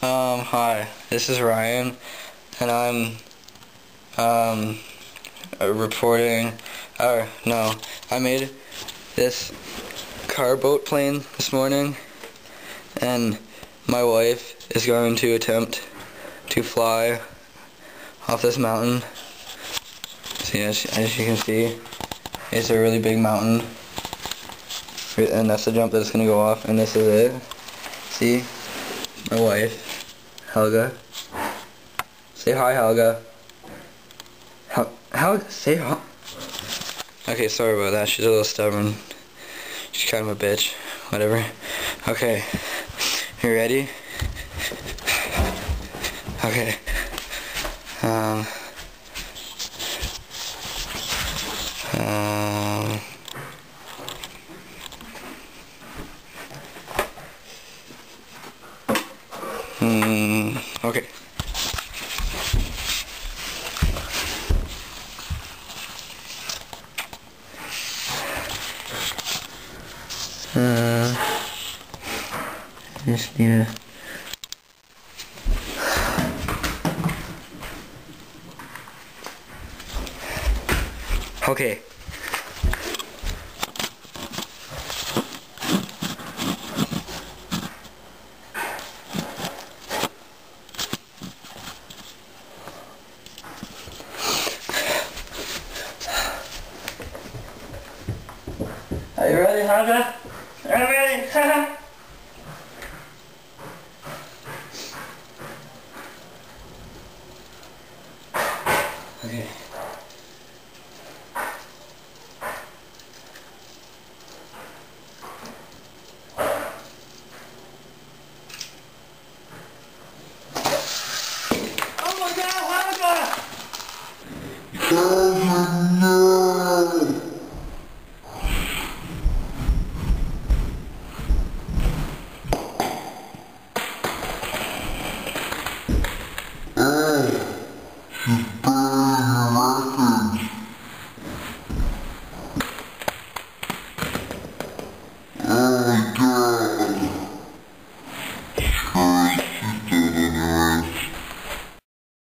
Hi, this is Ryan, and I'm reporting, no, I made this car boat plane this morning, and my wife is going to attempt to fly off this mountain. See, as you can see, it's a really big mountain, and that's the jump that's going to go off, and this is it. See, my wife, Helga. Say hi, Helga. Say hi. Okay, sorry about that. She's a little stubborn. She's kind of a bitch. Whatever. Okay. You ready? Okay. Okay. Just need to... Okay. Are you ready, Helga? Are you ready? Okay. Oh my God, Helga! Oh no! Oh.